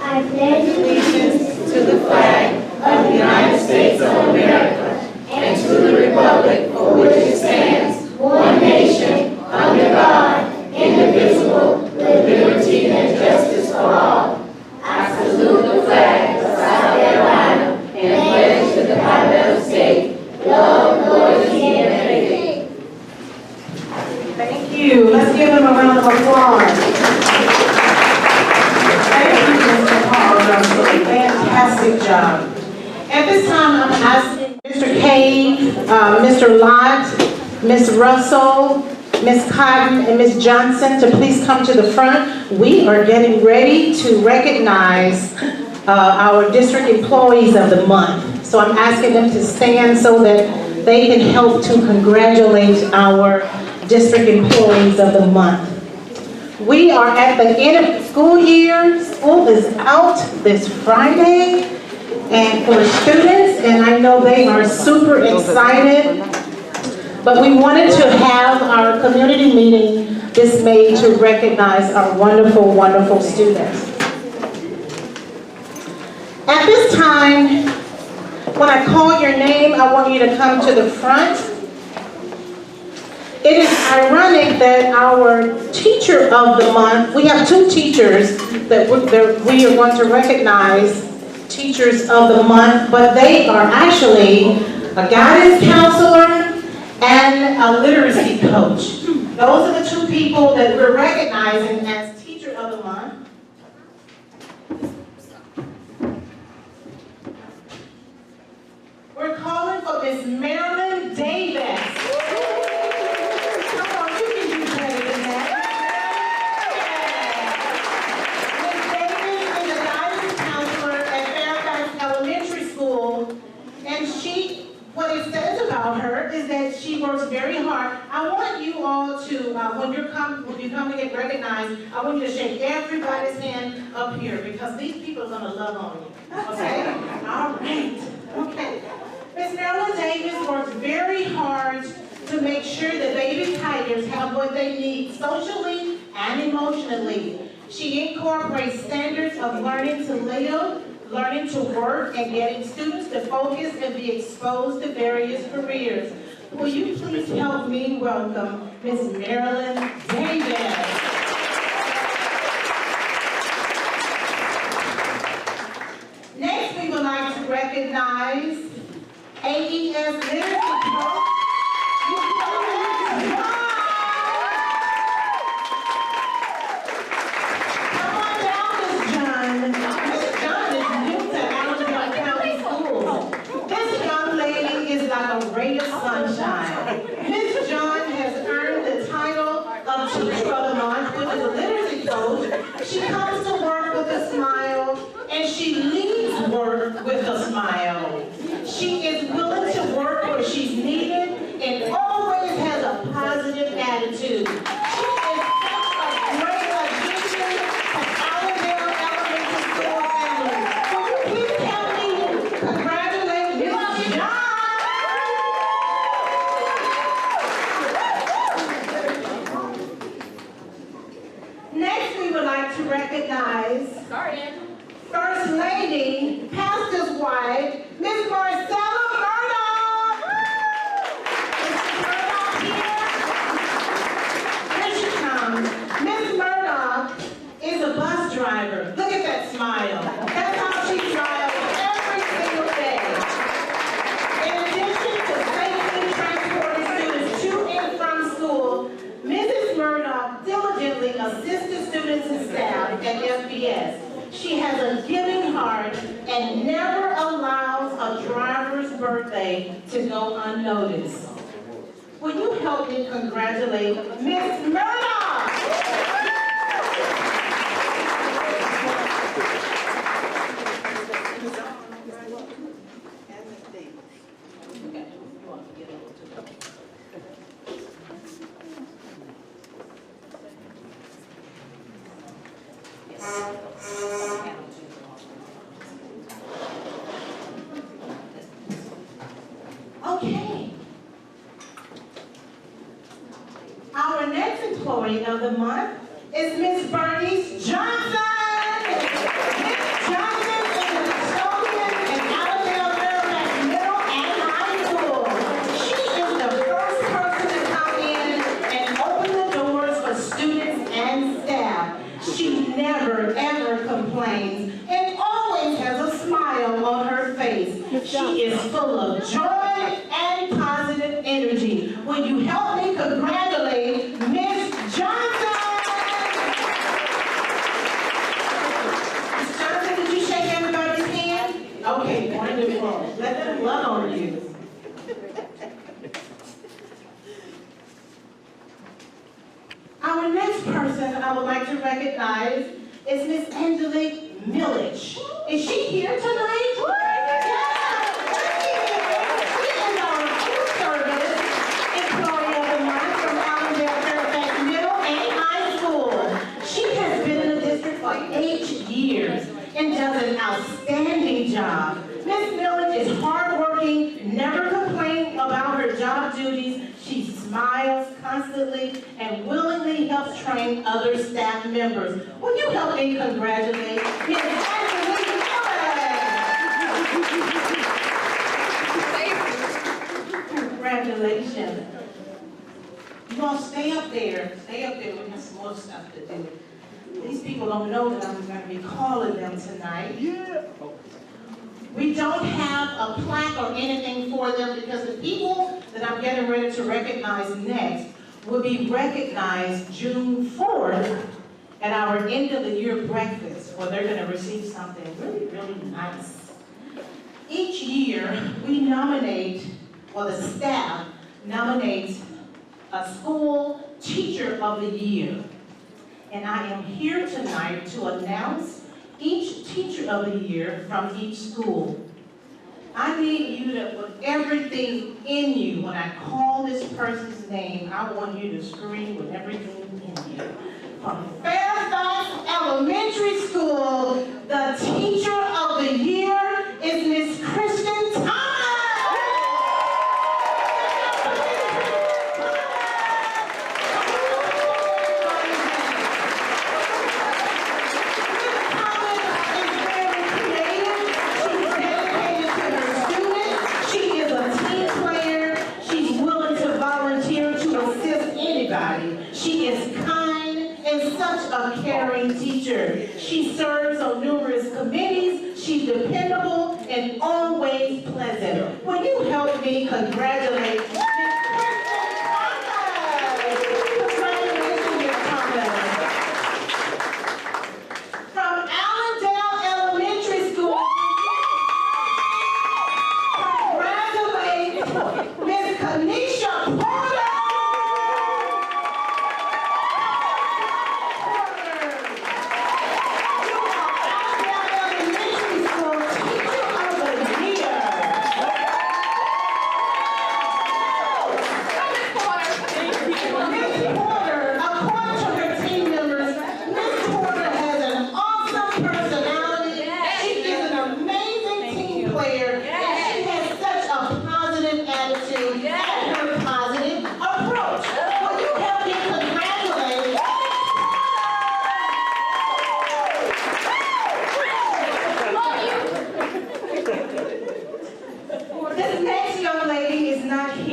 I pledge allegiance to the flag of the United States of America and to the republic for which it stands, one nation, under God, indivisible, with liberty and justice for all. I salute the flag of South Carolina and pledge to the Commonwealth State, love, loyalty, and faith. Thank you. Let's give them a round of applause. Fantastic job. At this time, I'm asking Mr. Cave, Mr. Lott, Ms. Russell, Ms. Cotton, and Ms. Johnson to please come to the front. We are getting ready to recognize our district employees of the month. So I'm asking them to stand so that they can help to congratulate our district employees of the month. We are at the end of the school year. School is out this Friday and for students, and I know they are super excited. But we wanted to have our community meeting this May to recognize our wonderful, wonderful students. At this time, when I call your name, I want you to come to the front. It is ironic that our teacher of the month, we have two teachers that we are going to recognize teachers of the month, but they are actually a guidance counselor and a literacy coach. Those are the two people that we're recognizing as teacher of the month. We're calling for Miss Marilyn Davis. What it says about her is that she works very hard. I want you all to, when you come to get recognized, I want you to shake everybody's hand up here because these people are going to love on you. Okay? All right. Okay. Miss Marilyn Davis works very hard to make sure that baby tigers have what they need socially and emotionally. She incorporates standards of learning to live, learning to work, and getting students to focus and be exposed to various careers. Will you please help me welcome Ms. Marilyn Davis. Next, we would like to recognize AES Literacy Coach. Sunshine. Ms. John has earned the title of Teacher of the Month, which is a literacy coach. She comes to work with a smile, and she leaves work with a smile. She is willing to work where she's needed and always has a positive attitude. She is such a great addition to Allendale Elementary School family. Will you please help me congratulate Ms. John? To recognize First Lady, Pastor's wife, Miss Marcella Murdoch. Mrs. Murdoch here. Here she comes. Miss Murdoch is a bus driver. Look at that smile. That's how she drives every single day. In addition to safely transporting students to and from school, Mrs. Murdoch diligently assists the students and staff at FBS. She has a giving heart and never allows a driver's birthday to go unnoticed. Will you help me congratulate Miss Murdoch? Okay. Employee of the Month is Miss Bernice Johnson. Miss Johnson is a custodian in Allendale Fairfax Middle and High School. She is the first person to come in and open the doors for students and staff. She never ever complains and always has a smile on her face. She is full of joy and positive energy. Will you help me congratulate Miss Johnson? Miss Johnson, did you shake everybody's hand? Okay, wonderful. Let them love on you. Our next person I would like to recognize is Miss Angelique Millich. Is she here tonight? Yeah, she is our food service employee of the month from Allendale Fairfax Middle and High School. She has been in the district for 8 years and does an outstanding job. Miss Millich is hardworking, never complaining about her job duties. She smiles constantly and willingly helps train other staff members. Will you help me congratulate Miss Angelique Millich? Congratulations. You all stay up there. Stay up there. We have some more stuff to do. These people don't know that I'm going to be calling them tonight. Yeah. We don't have a plaque or anything for them because the people that I'm getting ready to recognize next will be recognized June 4th at our end of the year breakfast, where they're going to receive something really, really nice. Each year we nominate, or the staff nominates, a school teacher of the year. And I am here tonight to announce each teacher of the year from each school. I need you to put everything in you. When I call this person's name, I want you to scream with everything in you. From Fairfax Elementary School, the teacher of the year is Miss Kristen Thomas. She is kind and such a caring teacher. She serves on numerous committees. She's dependable and always pleasant. Will you help me congratulate Miss Kristen Thomas? Congratulations, Miss Thomas. From Allendale Elementary School, congratulate Miss Kanisha Porter.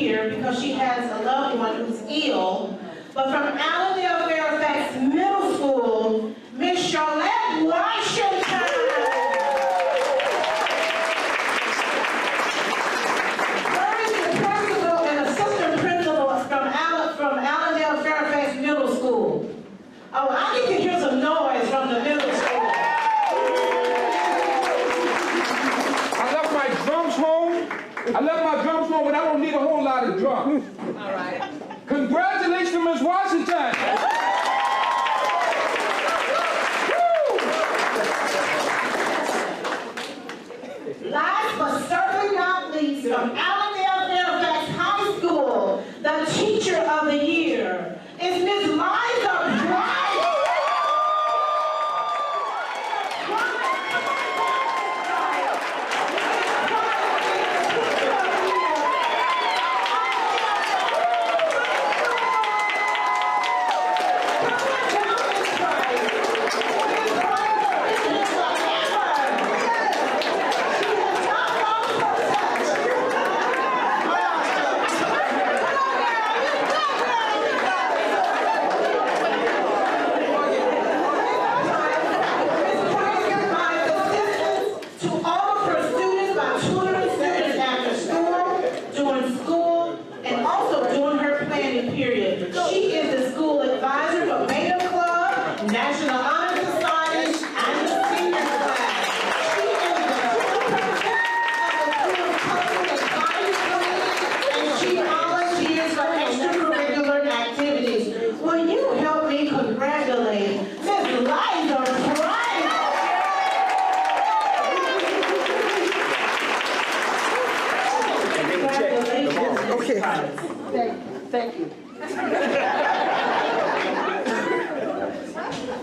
Because she has a loved one who's ill, but from Allendale Fairfax Middle School, Miss Charlotte Washington. Her is the principal and assistant principal from Allendale Fairfax Middle School. Oh, I need to hear some noise from the middle school. I left my drums home, but I don't need a whole lot of drums. All right. Congratulations, Ms. Washington. Last but certainly not least, from Allendale Fairfax High School, the teacher of the year is Miss Liza Price.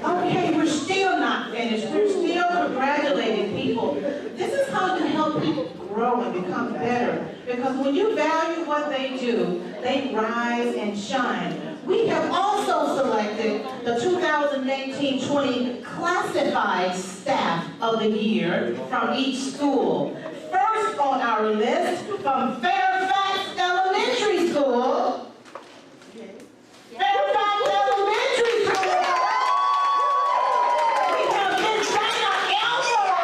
Okay, we're still not finished. We're still congratulating people. This is how you help people grow and become better. Because when you value what they do, they rise and shine. We have also selected the 2019-20 classified staff of the year from each school. First on our list, from Fairfax Elementary School. Fairfax Elementary School. We have Miss Dana Elmore.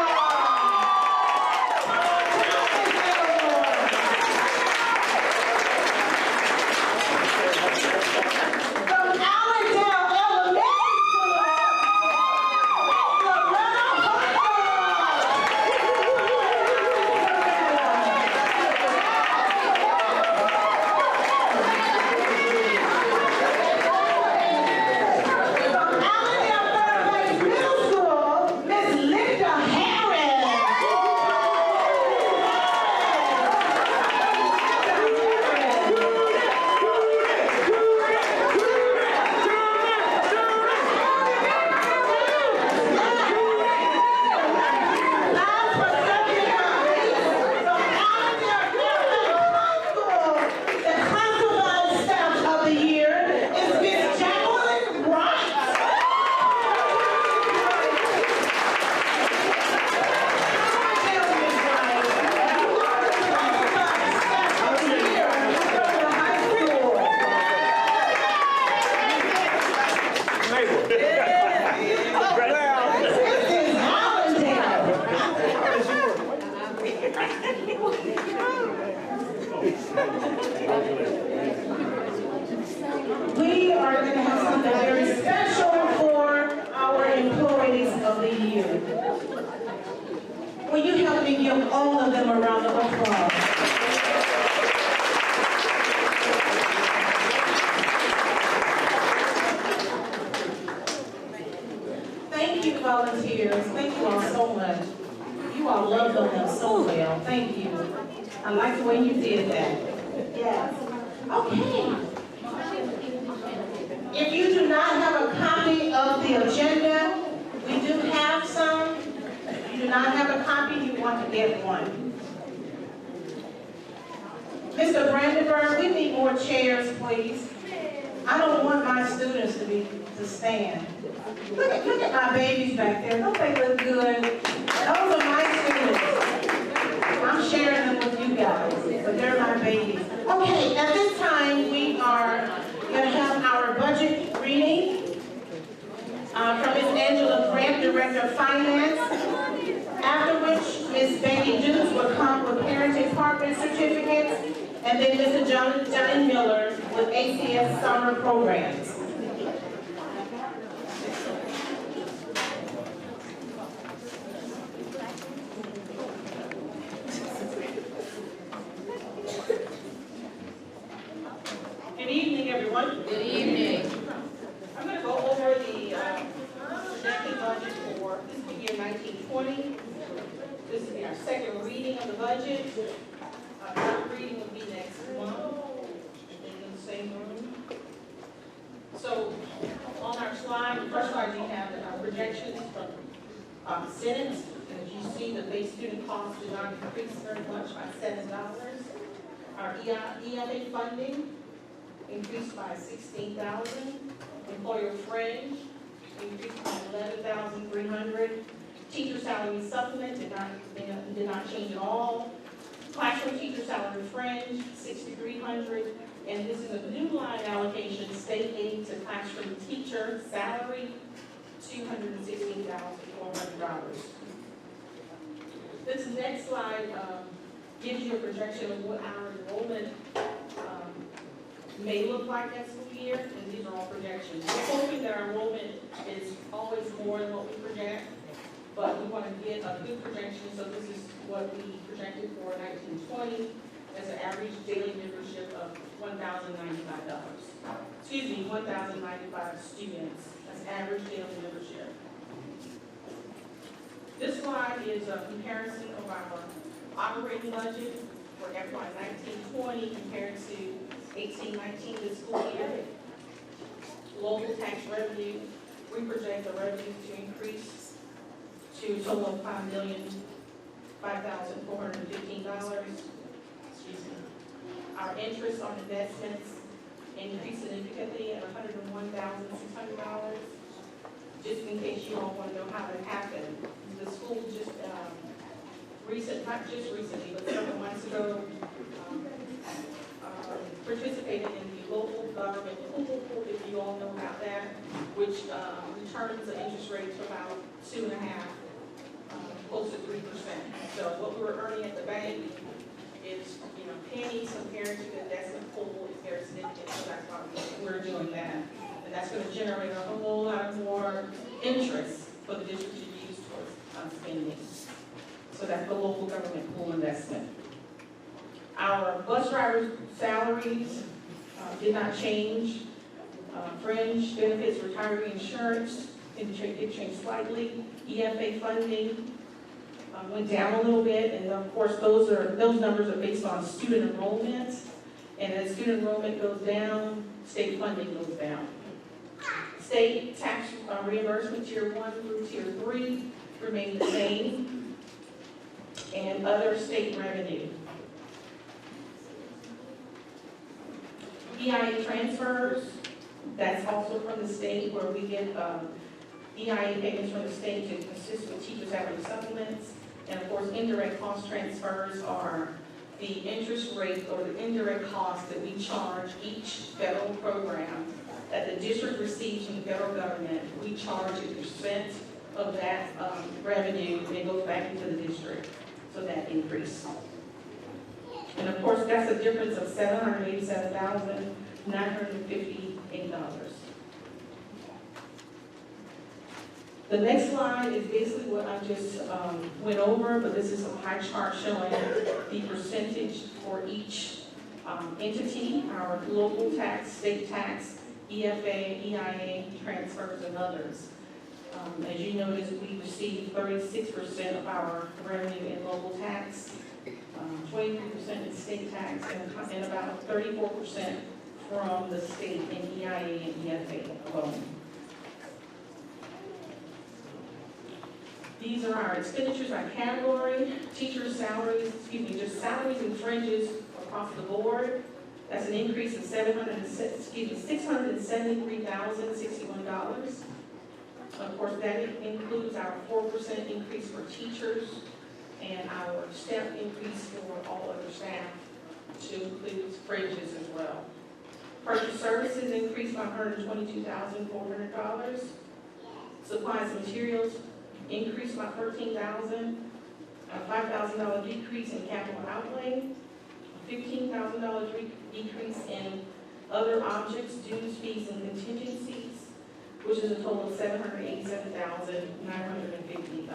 From Allendale Elementary School, Loretta From Allendale Fairfax Middle School, Miss Linda Harris. Last but certainly not least, from Allendale Fairfax High School, the classified staff of the year is Miss Jacqueline Wright. We are going to have something very special for our employees of the year. Will you help me give all of them a round of applause? Thank you, volunteers. Thank you all so much. You all loved on them so well. Thank you. I like the way you did that. Yes. Okay. If you do not have a copy of the agenda, we do have some. If you do not have a copy, you want to get one. Mr. Brandenburg, we need more chairs, please. I don't want my students to stand. Look at my babies back there. Don't they look good? Those are my students. I'm sharing them with you guys, but they're my babies. Okay, at this time we are going to have our budget reading from Ms. Angela Grant, Director of Finance. After which Ms. Becky Dukes will come with Parent Department certificates, and then Mr. Johnny Miller with ACS summer programs. Good evening, everyone. Good evening. I'm going to go over the projected budget for fiscal year 1920. This will be our second reading of the budget. Third reading will be next month in the same room. So on our slide, the first slide you have our projections from Senate. As you see, the base student cost did not increase very much by $7. Our ELA funding increased by $16,000. Employer fringe increased by $11,300. Teacher salary supplement did not change at all. Classroom teacher salary fringe $6,300, and this is a new line allocation, state aid to classroom teacher salary $216,400. This next slide gives you a projection of what our enrollment may look like next school year, and these are all projections. We're hoping that our enrollment is always more than what we project, but we want to get a good projection, so this is what we projected for 1920 as an average daily membership of $1,095. Excuse me, 1,095 students as average daily membership. This slide is a comparison of our operating budget for FY 1920 compared to 18-19 this school year. local tax revenue, we project the revenues to increase to a total of $5,005,415. Excuse me. Our interest on investments increased significantly at $101,600. Just in case you all want to know how that happened, the school just not just recently, but several months ago, participated in the local government pool, if you all know about that, which returns the interest rate to about 2.5%, close to 3%. So what we were earning at the bank is, pennies compared to the investment pool is very significant. So that's why we're doing that, and that's going to generate a whole lot more interest for the district to use towards spending. So that's the local government pool investment. Our bus drivers' salaries did not change. Fringe benefits, retiree insurance, it changed slightly. EFA funding went down a little bit, and of course those numbers are based on student enrollment. And as student enrollment goes down, state funding goes down. State tax reimbursement tier 1 through tier 3 remain the same. And other state revenue. EIA transfers, that's also from the state, where we get EIA payments from the state to assist with teacher salary supplements. And of course, indirect cost transfers are the interest rate or the indirect cost that we charge each federal program that the district receives from the federal government. We charge a percent of that revenue, and it goes back into the district. So that increase. And of course, that's a difference of $787,958. The next slide is basically what I just went over, but this is a pie chart showing the percentage for each entity, our local tax, state tax, EFA, EIA, transfers, and others. As you notice, we receive 36% of our revenue in local tax, 23% in state tax, and about 34% from the state in EIA and EFA alone. These are our expenditures by category. Teachers' salaries, just salaries and fringes across the board. That's an increase of $673,061. Of course, that includes our 4% increase for teachers and our step increase for all other staff, to include fringes as well. Purchase services increased by $122,400. Supplies and materials increased by $13,000. A $5,000 decrease in capital outlay. A $15,000 decrease in other objects, dues, fees, and contingencies, which is a total of $787,950.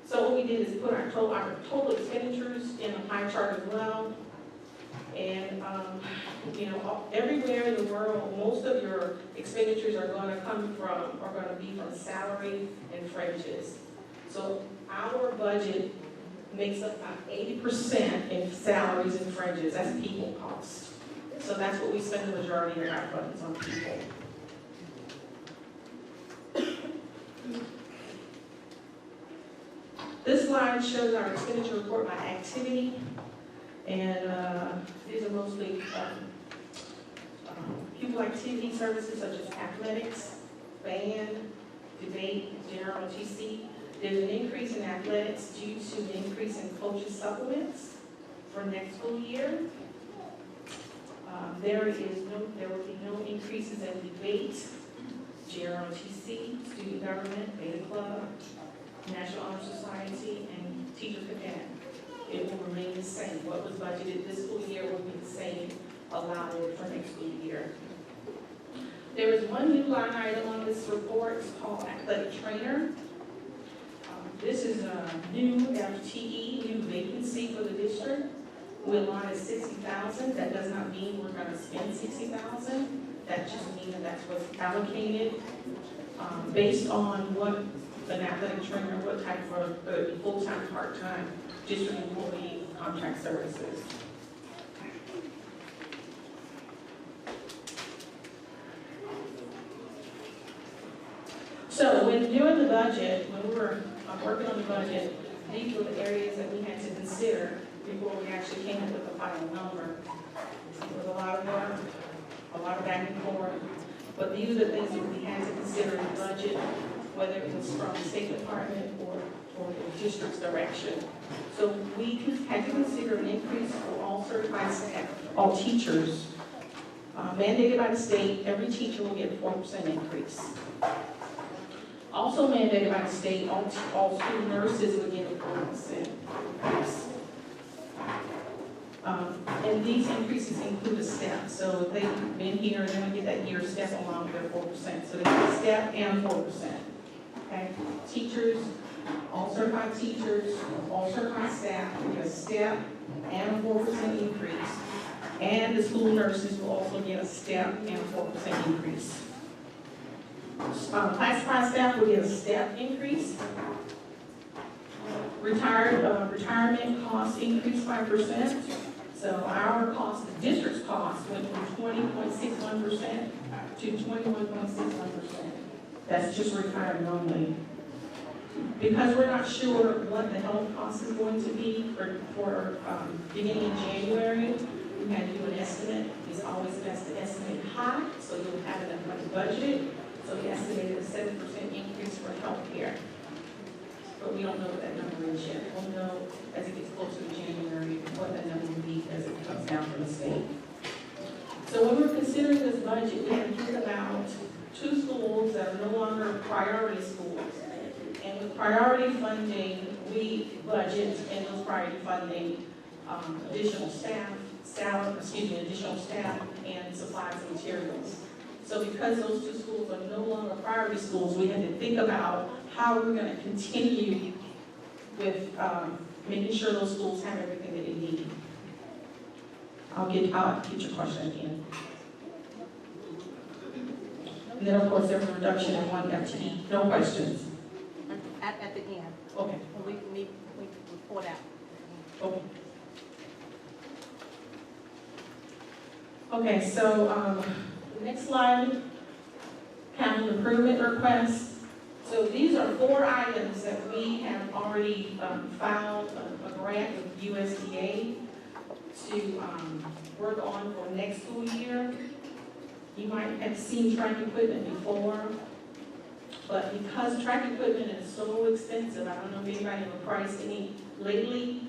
So what we did is put our total expenditures in a pie chart as well. And everywhere in the world, most of your expenditures are going to be from salary and fringes. So our budget makes up about 80% in salaries and fringes. That's people cost. So that's what we spend the majority of our budgets on, people. This slide shows our expenditure report by activity, and these are mostly pupil activity services such as athletics, band, debate, general TC. There's an increase in athletics due to the increase in coaches' supplements for next school year. There will be no increases in debate, GROTC, student government, beta club, National Honor Society, and teacher cadet. It will remain the same. What was budgeted this school year will be the same allowed for next school year. There is one new line item on this report. It's called athletic trainer. This is a new FTE, new vacancy for the district. We allotted $60,000. That does not mean we're going to spend $60,000. That just means that that's what's allocated based on what an athletic trainer, what type of full-time, part-time district employee contract services. So when doing the budget, when we were working on the budget, these were the areas that we had to consider before we actually came up with the final number. It was a lot of work, a lot of back and forth, but these are the things that we had to consider in the budget, whether it was from the State Department or the district's direction. So we had to consider an increase for all certified staff, all teachers. Mandated by the state, every teacher will get a 4% increase. Also mandated by the state, all school nurses will get a 4% increase. And these increases include a step. So if they've been here, they're going to get that year step along with their 4%. So they get a step and 4%. Okay? Teachers, all certified teachers, all certified staff will get a step and a 4% increase. And the school nurses will also get a step and a 4% increase. Classified staff will get a step increase. Retirement costs increased 5%. So our cost, the district's cost, went from 20.61% to 21.61%. That's just retirement only. Because we're not sure what the health cost is going to be for beginning in January, we had to do an estimate. It's always best to estimate high, so you'll have enough money budgeted. So we estimated a 7% increase for health care. But we don't know what that number is yet. We'll know as it gets closer to January what that number will be as it comes down from the state. So when we're considering this budget, we have to think about two schools that are no longer priority schools. And with priority funding, we budget in those priority funding additional staff and supplies and materials. So because those two schools are no longer priority schools, we had to think about how we're going to continue with making sure those schools have everything that they need. I'll get your question again. And then of course there's a reduction in one FTE. No questions. At the end. Okay. We report out. Okay. Okay, so next slide, capital improvement requests. So these are 4 items that we have already filed a grant with USDA to work on for next school year. You might have seen track equipment before, but because track equipment is so expensive, I don't know if anybody ever priced any lately.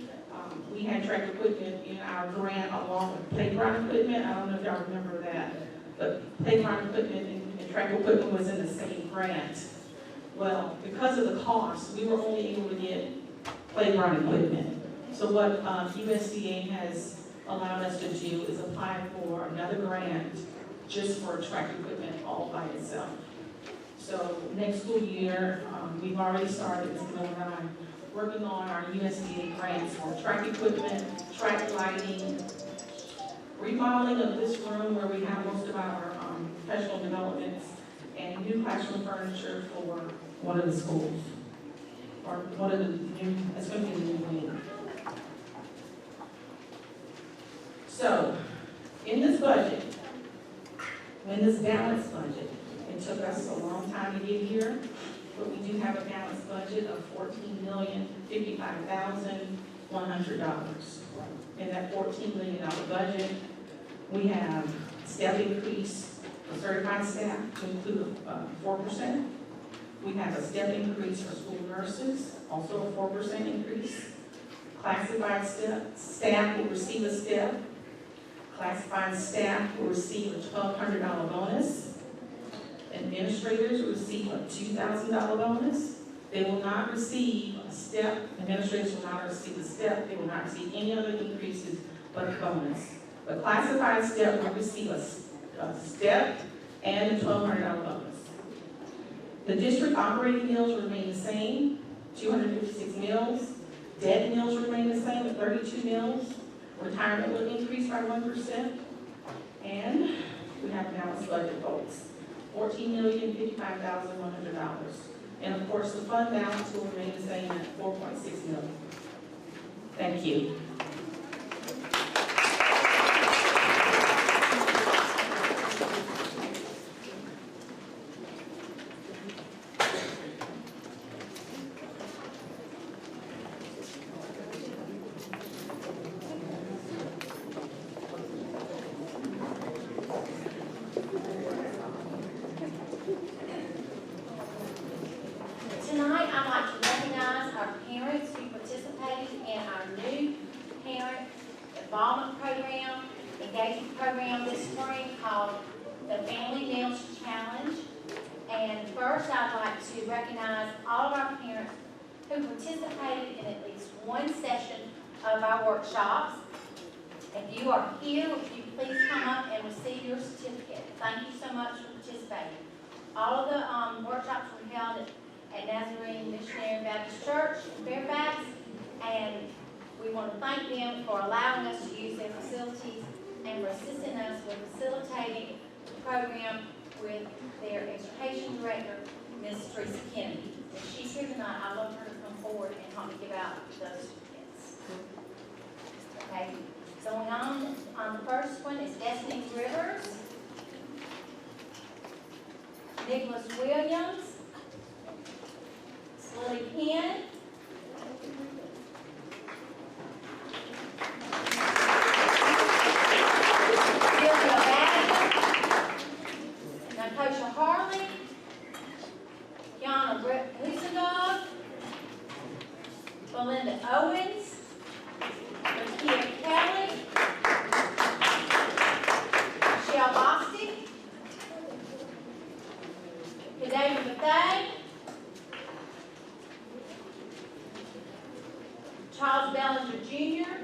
We had track equipment in our grant along with playground equipment. I don't know if y'all remember that, but playground equipment and track equipment was in the same grant. Well, because of the cost, we were only able to get playground equipment. So what USDA has allowed us to do is apply for another grant just for track equipment all by itself. So next school year, we've already started, Ms. Miller, working on our USDA grants for track equipment, track lighting, remodeling of this room where we have most of our professional developments, and new classroom furniture for one of the schools, or one of the new, it's going to be the new wing. So, in this budget, in this balanced budget, it took us a long time to get here, but we do have a balanced budget of $14,055,100. In that $14 million budget, we have step increase for certified staff to include 4%. We have a step increase for school nurses, also a 4% increase. Classified staff will receive a step. Classified staff will receive a $1,200 bonus. Administrators will receive a $2,000 bonus. They will not receive a step. Administrators will not receive a step. They will not receive any other increases but a bonus. The classified step will receive a step and a $1,200 bonus. The district operating meals remain the same, 256 meals. Debt meals remain the same at 32 meals. Retirement will increase by 1%. And we have a balanced budget, folks. $14,055,100. And of course, the fund balance will remain the same at $4.6 million. Thank you. called the Family Meals Challenge. And first, I'd like to recognize all of our parents who participated in at least one session of our workshops. If you are here, would you please come up and receive your certificate? Thank you so much for participating. All of the workshops were held at Nazarene Missionary Baptist Church in Fairfax, and we want to thank them for allowing us to use their facilities and for assisting us with facilitating the program with their education director, Ms. Teresa Kennedy. If she's here tonight, I'd love her to come forward and help me give out those certificates. Okay, going on the first one is Destiny Rivers, Nicholas Williams, Lily Penn, Natasha Harley, Kiana Husadog, Belinda Owens, Lakia Kelly, Michelle Bostic, David Bethea, Charles Bellinger Jr.,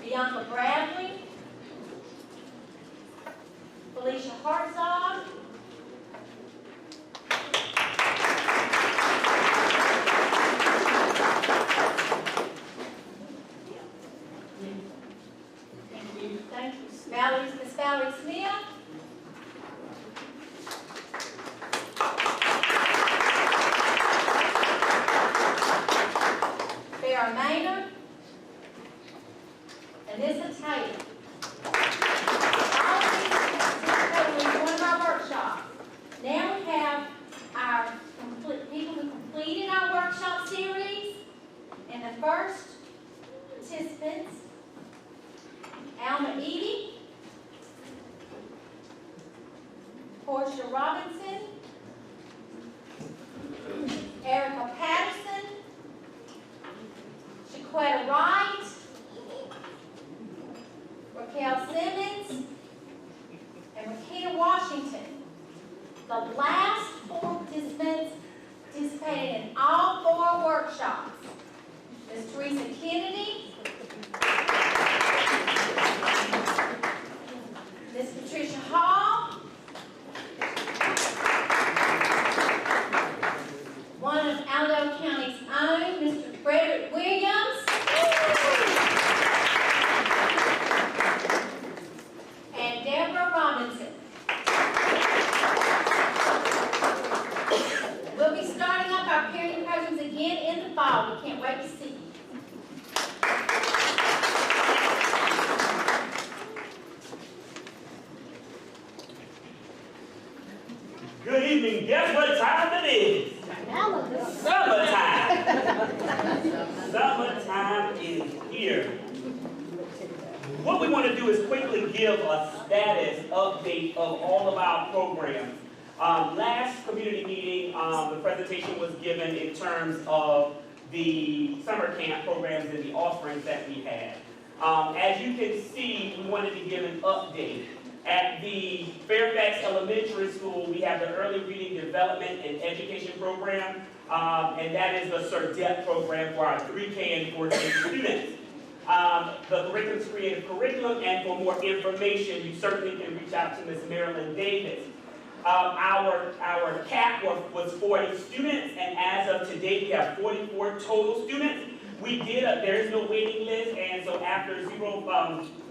Bianca Bradley, Felicia Hartzog, thank you, Miss Valerie Smith, Farrah Maynard, Anissa Taylor. One of our workshops. Now we have our people who completed our workshop series, and the first participants, Alma Edie, Portia Robinson, Erica Patterson, Shaquetta Wright, Raquel Simmons, and Rakita Washington. The last 4 participants participated in all 4 workshops. Ms. Teresa Kennedy, Ms. Patricia Hall, one of Aldo County's own, Mr. Frederick Williams, and Deborah Robinson. We'll be starting up our parenting programs again in the fall. We can't wait to see you. Good evening. Guess what time it is? Summertime. Summertime is here. What we want to do is quickly give a status update of all of our programs. Last community meeting, the presentation was given in terms of the summer camp programs and the offerings that we had. As you can see, we wanted to give an update. At the Fairfax Elementary School, we have the Early Reading Development and Education Program, and that is the CERDEP program for our 3K and 4K students. The curriculum is Creative Curriculum, and for more information, you certainly can reach out to Ms. Marilyn Davis. Our cap was 40 students, and as of today, we have 44 total students. There is no waiting list, and so after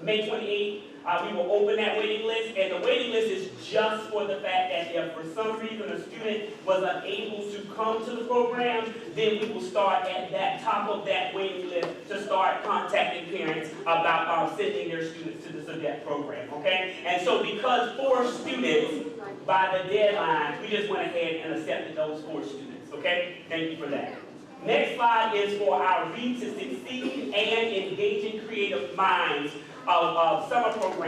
May 28th, we will open that waiting list, and the waiting list is just for the fact that if for some reason a student was unable to come to the program, then we will start at that top of that waiting list to start contacting parents about sending their students to the CERDEP program, okay? And so because 4 students by the deadline, we just went ahead and accepted those 4 students, okay? Thank you for that. Next slide is for our Read to Succeed and Engaging Creative Minds of summer program.